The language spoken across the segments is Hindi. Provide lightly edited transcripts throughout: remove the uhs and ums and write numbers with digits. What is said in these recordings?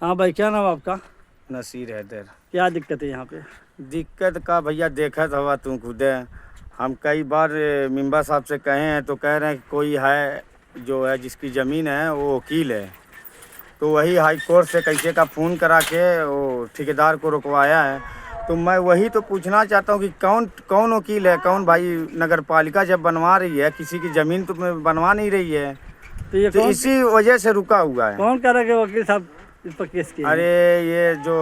हाँ भाई, क्या नाम आपका? नसीर हैदर। क्या दिक्कत है यहाँ पे? दिक्कत का भैया देखा हवा तू खुद है। हम कई बार मेंबर साहब से कहे हैं तो कह रहे हैं कि कोई है जो है जिसकी ज़मीन है वो वकील है। तो वही हाई कोर्ट से कैसे का फ़ोन करा के वो ठेकेदार को रुकवाया है। तो मैं वही तो पूछना चाहता हूँ कि कौन कौन वकील है, कौन भाई नगर पालिका जब बनवा रही है किसी की ज़मीन तो बनवा नहीं रही है, तो ये तो कौन इसी वजह से रुका हुआ है। कौन कह रहा है कि वकील साहब इस पर केस किए अरे हैं? ये जो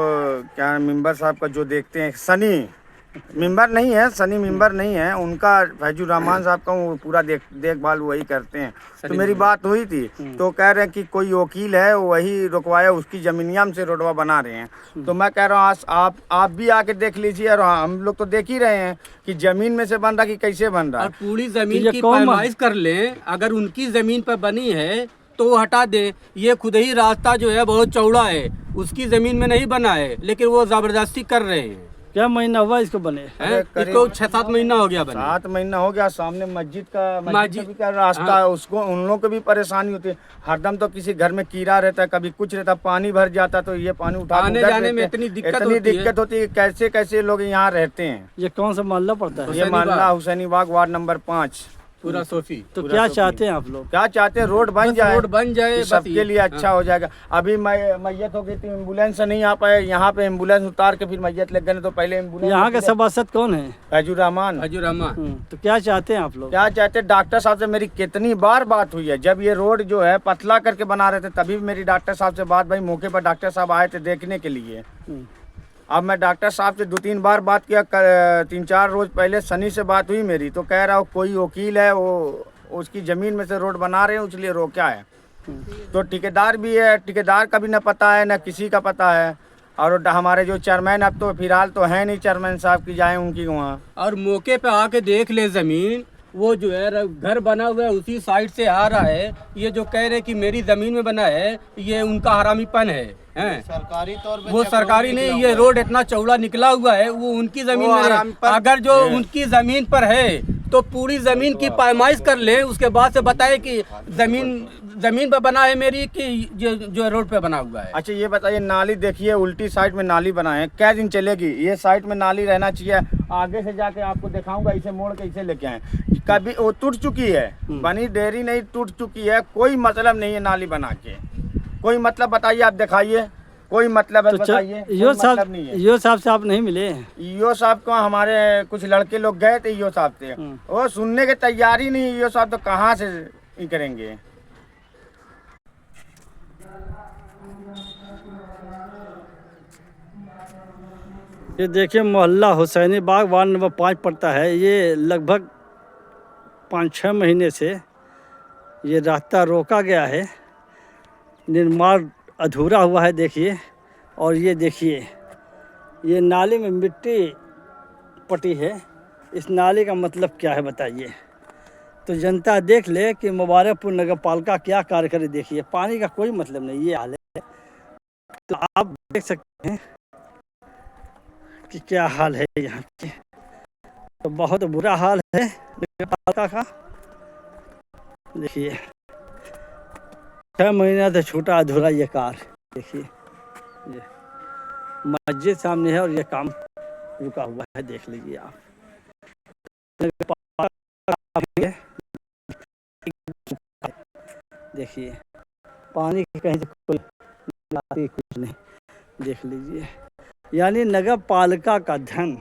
क्या मेंबर साहब का जो देखते हैं सनी मेंबर नहीं है, सनी मेंबर नहीं है, उनका फैजुर रहमान साहब का वो पूरा देखभाल वही करते हैं। तो मेरी बात हुई थी तो कह रहे हैं कि कोई वकील है वही रुकवाया, उसकी जमीनिया से रोडवा बना रहे हैं। तो मैं कह रहा हूँ आज आप भी आके देख लीजिए, और हम लोग तो देख ही रहे हैं कि जमीन में से बन रहा कि कैसे बन रहा और है। पूरी तो जमीन ये की कौन पैमाइश कर लें, अगर उनकी जमीन पर बनी है तो वो हटा दे। ये खुद ही रास्ता जो है बहुत चौड़ा है, उसकी जमीन में नहीं बना है, लेकिन वो जबरदस्ती कर रहे हैं। क्या महीना हुआ इसको बने? हैं? इसको 6-7 महीना हो गया बने। 7 महीना हो गया। सामने मस्जिद मस्जिद का रास्ता है, उसको उन लोगों को भी परेशानी होती है। हरदम तो किसी घर में कीड़ा रहता है, कभी कुछ रहता है, पानी भर जाता है, तो ये पानी उठा के आने उधर जाने में देते हैं। इतनी इतनी दिक्कत होती है। कैसे कैसे लोग यहाँ रहते हैं। ये कौन सा मोहल्ला पड़ता है? ये मोहल्ला हुसैनीबाग वार्ड नंबर 5 पूरा सोफी। तो क्या चाहते हैं आप लोग? क्या चाहते हैं, रोड बन जाए, रोड बन जाए, बस सबके ये। लिए अच्छा हो जाएगा। अभी मैयत हो गई थी, एम्बुलेंस से नहीं आ पाए, यहाँ पे एम्बुलेंस उतार के फिर मैयत लग गए, तो पहले एम्बुलेंस। यहाँ के सभासद कौन है? फैजुर रहमान। तो क्या चाहते हैं आप लोग? क्या चाहते हैं, डॉक्टर साहब से मेरी कितनी बार बात हुई है। जब ये रोड जो है पतला करके बना रहे थे तभी मेरी डॉक्टर साहब से बात, भाई मौके पर डॉक्टर साहब आए थे देखने के लिए। अब मैं डॉक्टर साहब से 2-3 बार बात किया, 3-4 रोज पहले सनी से बात हुई मेरी, तो कह रहा हो कोई वकील है वो उसकी ज़मीन में से रोड बना रहे हैं इसलिए रोका है। तो ठेकेदार भी है, ठेकेदार का भी न पता है न किसी का पता है। और हमारे जो चेयरमैन अब तो फिलहाल तो है नहीं, चेयरमैन साहब की जाए उनकी वहाँ। और मौके पे आके देख ले जमीन, वो जो है घर बना हुआ है उसी साइड से आ रहा है। ये जो कह रहे कि मेरी जमीन में बना है, ये उनका हरामीपन है। सरकारी तौर पे वो सरकारी नहीं, ये रोड इतना चौड़ा निकला हुआ है, वो उनकी जमीन में है। अगर जो उनकी जमीन पर है तो पूरी जमीन की पैमाइश कर ले, उसके बाद से बताए कि जमीन पर बना है मेरी कि जो रोड पे बना हुआ है। अच्छा ये बताइए, नाली देखिए, उल्टी साइड में नाली बनाए हैं, क्या दिन चलेगी? ये साइड में नाली रहना चाहिए। आगे से जाके आपको दिखाऊंगा, इसे मोड़ के इसे लेके आए। कभी वो टूट चुकी है, बनी डेरी नहीं, टूट चुकी है, कोई मतलब नहीं है नाली बना के। कोई मतलब बताइए, आप दिखाइए, कोई मतलब है बताइए। यो साहब से आप नहीं मिले? ईओ साहब को हमारे कुछ लड़के लोग गए थे ईओ साहब से, वो सुनने की तैयारी नहीं। ईओ साहब तो कहाँ से ये करेंगे। ये देखिए, मोहल्ला हुसैनी बाग वार्ड नंबर 5 पड़ता है। ये लगभग 5-6 महीने से ये रास्ता रोका गया है, निर्माण अधूरा हुआ है। देखिए, और ये देखिए, ये नाली में मिट्टी पटी है। इस नाली का मतलब क्या है बताइए? तो जनता देख ले कि मुबारकपुर नगर पालिका क्या कार्य करे। देखिए, पानी का कोई मतलब नहीं, ये हाल है। तो आप देख सकते हैं कि क्या हाल है यहाँ पे। तो बहुत बुरा हाल है नगर पालिका का। देखिए, 6 महीना से छूटा अधूरा ये कार्य। देखिए, ये मस्जिद सामने है और ये काम रुका हुआ है, देख लीजिए आप। देखिए, पानी की कहीं से कोई कुछ नहीं, देख लीजिए। यानी नगर पालिका का धन